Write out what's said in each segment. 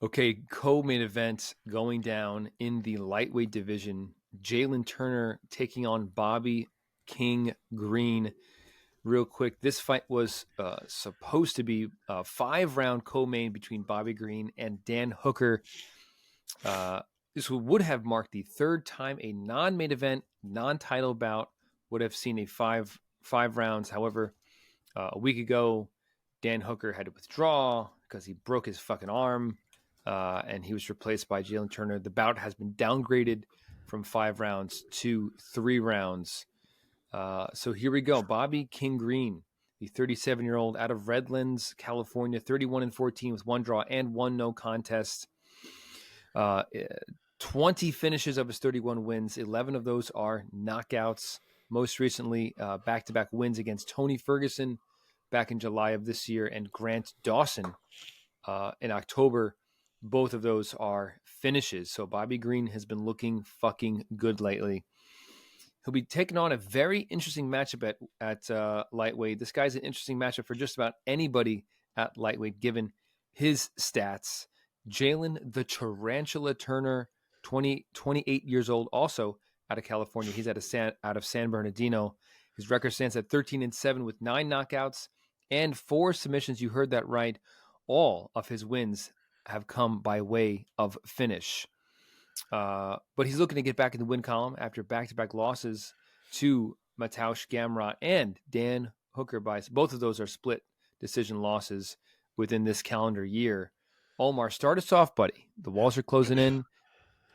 Okay, co-main event going down in the lightweight division. Jalin Turner taking on Bobby King Green. Real quick, this fight was supposed to be a 5-round co-main between Bobby Green and Dan Hooker. This would have marked the third time a non-main event, non-title bout would have seen a five rounds. However, a week ago, Dan Hooker had to withdraw because he broke his fucking arm, and he was replaced by Jalin Turner. The bout has been downgraded from 5 rounds to 3 rounds. So here we go. Bobby King Green, the 37-year-old out of Redlands, California, 31-14 with 1 draw and 1 no contest. 20 finishes of his 31 wins. 11 of those are knockouts. Most recently, back-to-back wins against Tony Ferguson back in July of this year and Grant Dawson in October. Both of those are finishes. So Bobby Green has been looking fucking good lately. He'll be taking on a very interesting matchup at lightweight. This guy's an interesting matchup for just about anybody at lightweight, given his stats. Jalin the Tarantula Turner, 28 years old, also out of California. He's out of San Bernardino. His record stands at 13-7 with 9 knockouts and 4 submissions. You heard that right. All of his wins have come by way of finish. But he's looking to get back in the win column after back-to-back losses to Mateusz Gamrot and Dan Hooker. Both of those are split decision losses within this calendar year. Omar, start us off, buddy. The walls are closing in,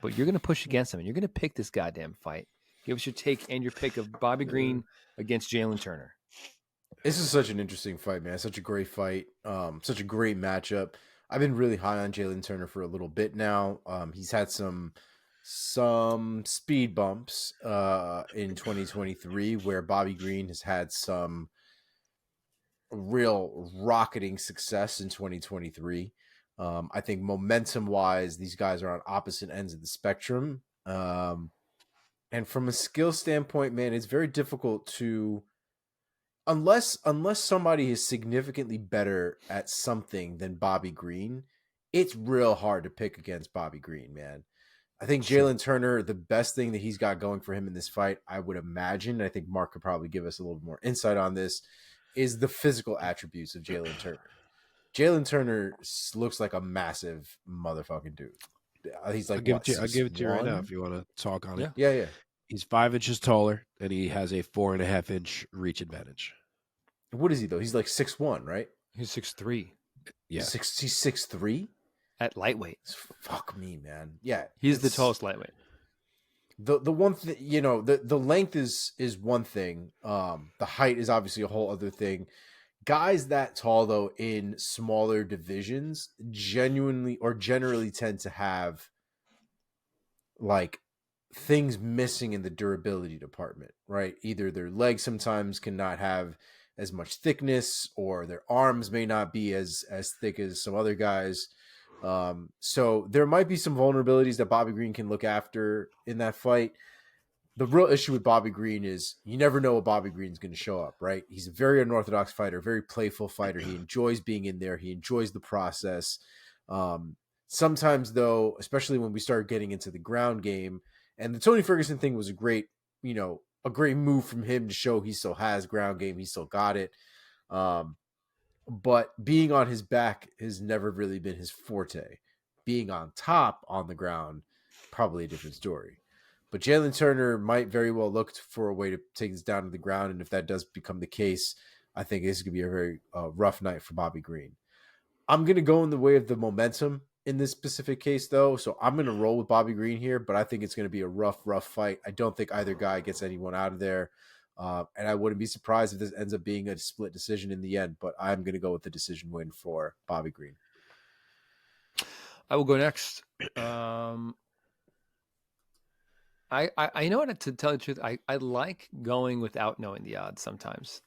but you're going to push against him, and you're going to pick this goddamn fight. Give us your take and your pick of Bobby Green against Jalin Turner. This is such an interesting fight, man. Such a great fight. Such a great matchup. I've been really high on Jalin Turner for a little bit now. He's had some speed bumps in 2023 where Bobby Green has had some real rocketing success in 2023. I think momentum wise, these guys are on opposite ends of the spectrum. And from a skill standpoint, man, it's very difficult to unless somebody is significantly better at something than Bobby Green, it's real hard to pick against Bobby Green, man. I think Jalin Turner, the best thing that he's got going for him in this fight, I would imagine, I think Mark could probably give us a little more insight on this, is the physical attributes of Jalin Turner. Jalin Turner looks like a massive motherfucking dude. He's like, I'll give it to you right now if you want to talk on it. Yeah. He's 5 inches taller, and he has a 4.5-inch reach advantage. What is he, though? He's like 6'1", right? He's 6'3". Yeah. He's 6'3"? At lightweight. Fuck me, man. Yeah. He's the tallest lightweight. The one thing, the length is one thing. The height is obviously a whole other thing. Guys that tall, though, in smaller divisions generally tend to have like things missing in the durability department, right? Either their legs sometimes cannot have as much thickness, or their arms may not be as thick as some other guys. So there might be some vulnerabilities that Bobby Green can look after in that fight. The real issue with Bobby Green is you never know what Bobby Green's going to show up, right? He's a very unorthodox fighter, very playful fighter. He enjoys being in there. He enjoys the process. Sometimes, though, especially when we start getting into the ground game, and the Tony Ferguson thing was a great move from him to show he still has ground game. He still got it. But being on his back has never really been his forte. Being on top on the ground, probably a different story. But Jalin Turner might very well look for a way to take this down to the ground. And if that does become the case, I think this is going to be a very rough night for Bobby Green. I'm going to go in the way of the momentum in this specific case, though. So I'm going to roll with Bobby Green here, but I think it's going to be a rough fight. I don't think either guy gets anyone out of there. And I wouldn't be surprised if this ends up being a split decision in the end, but I'm going to go with the decision win for Bobby Green. I will go next. I know what to tell you the truth. I like going without knowing the odds sometimes.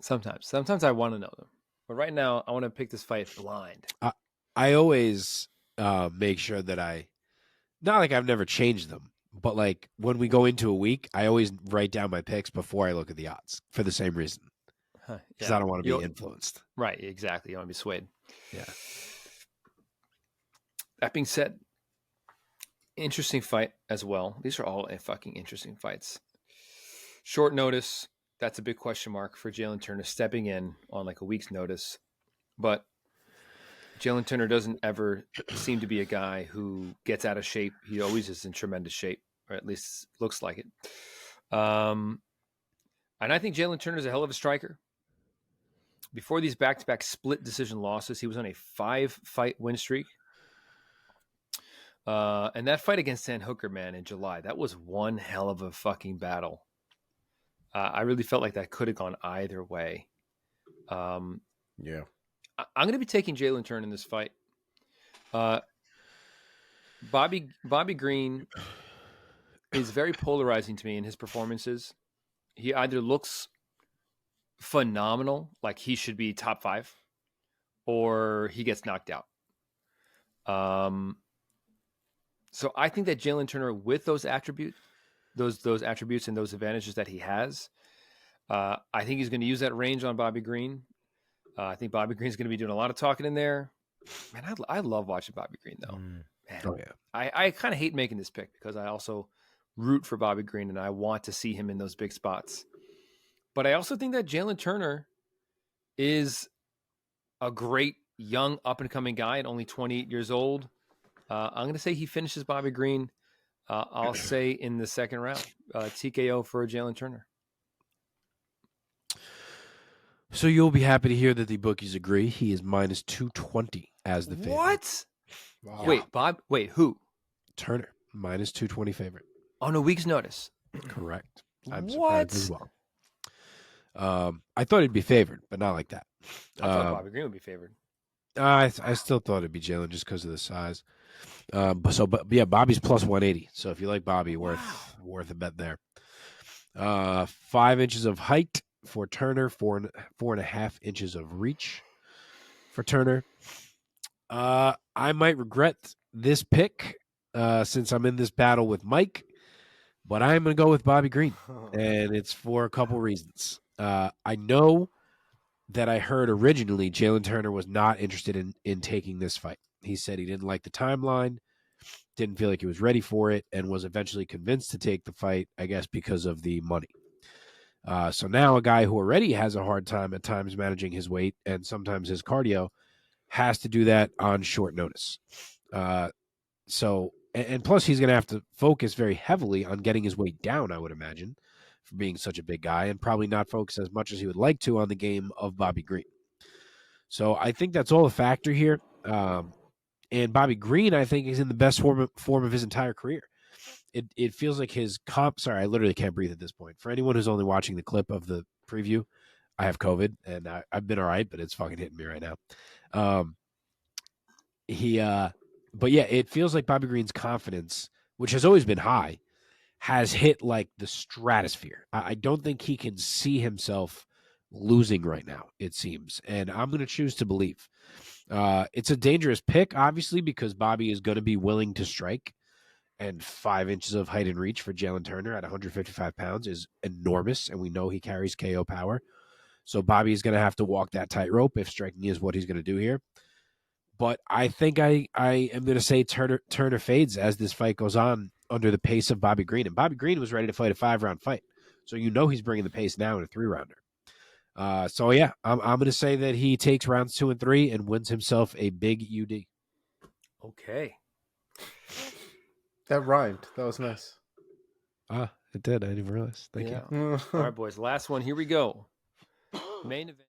Sometimes I want to know them. But right now, I want to pick this fight blind. I always make sure that not like I've never changed them, but like when we go into a week, I always write down my picks before I look at the odds for the same reason. because I don't want to You'll- be influenced. Right, exactly. You want to be swayed. Yeah. That being said, interesting fight as well. These are all fucking interesting fights. Short notice. That's a big question mark for Jalin Turner stepping in on like a week's notice. But Jalin Turner doesn't ever seem to be a guy who gets out of shape. He always is in tremendous shape, or at least looks like it. And I think Jalin Turner is a hell of a striker. Before these back-to-back split decision losses, he was on a 5-fight win streak. And that fight against Dan Hooker, man, in July, that was one hell of a fucking battle. I really felt like that could have gone either way. Yeah. I'm going to be taking Jalin Turner in this fight. Bobby Green is very polarizing to me in his performances. He either looks phenomenal, like he should be top 5, or he gets knocked out. So I think that Jalin Turner, with those attributes and those advantages that he has, I think he's going to use that range on Bobby Green. I think Bobby Green's going to be doing a lot of talking in there. Man, I love watching Bobby Green, though. Man, Oh, yeah. I kind of hate making this pick because I also root for Bobby Green and I want to see him in those big spots. But I also think that Jalin Turner is a great young up-and-coming guy at only 28 years old. I'm going to say he finishes Bobby Green. I'll say in the second round, TKO for Jalin Turner. So you'll be happy to hear that the bookies agree. He is minus 220 as the favorite. What? Wow. Wait, who? Turner, minus 220 favorite. On a week's notice. Correct. I'm What? surprised as well. I thought he'd be favored, but not like that. I thought Bobby Green would be favored. I still thought it'd be Jalin just because of the size. But yeah, Bobby's plus 180. So if you like Bobby, worth a bet there. 5 inches of height for Turner, 4.5 inches of reach for Turner. I might regret this pick since I'm in this battle with Mike, but I'm going to go with Bobby Green, and it's for a couple reasons. I know that I heard originally Jalin Turner was not interested in taking this fight. He said he didn't like the timeline, didn't feel like he was ready for it, and was eventually convinced to take the fight, I guess, because of the money. So now a guy who already has a hard time at times managing his weight and sometimes his cardio has to do that on short notice. And plus he's going to have to focus very heavily on getting his weight down, I would imagine, for being such a big guy, and probably not focus as much as he would like to on the game of Bobby Green. So I think that's all a factor here. And Bobby Green, I think, is in the best form of his entire career. It feels like his comp. Sorry, I literally can't breathe at this point. For anyone who's only watching the clip of the preview, I have COVID and I've been all right, but it's fucking hitting me right now. But yeah, it feels like Bobby Green's confidence, which has always been high, has hit like the stratosphere. I don't think he can see himself losing right now, it seems. And I'm going to choose to believe. It's a dangerous pick, obviously, because Bobby is going to be willing to strike. And 5 inches of height and reach for Jalin Turner at 155 pounds is enormous. And we know he carries KO power. So Bobby is going to have to walk that tightrope if striking is what he's going to do here. But I think I am going to say Turner fades as this fight goes on under the pace of Bobby Green. And Bobby Green was ready to fight a 5-round fight. So you know he's bringing the pace now in a 3-rounder. So yeah, I'm going to say that he takes rounds 2 and 3 and wins himself a big UD. Okay. That rhymed. That was nice. It did. I didn't even realize. Thank you. All right, boys. Last one. Here we go. Main event.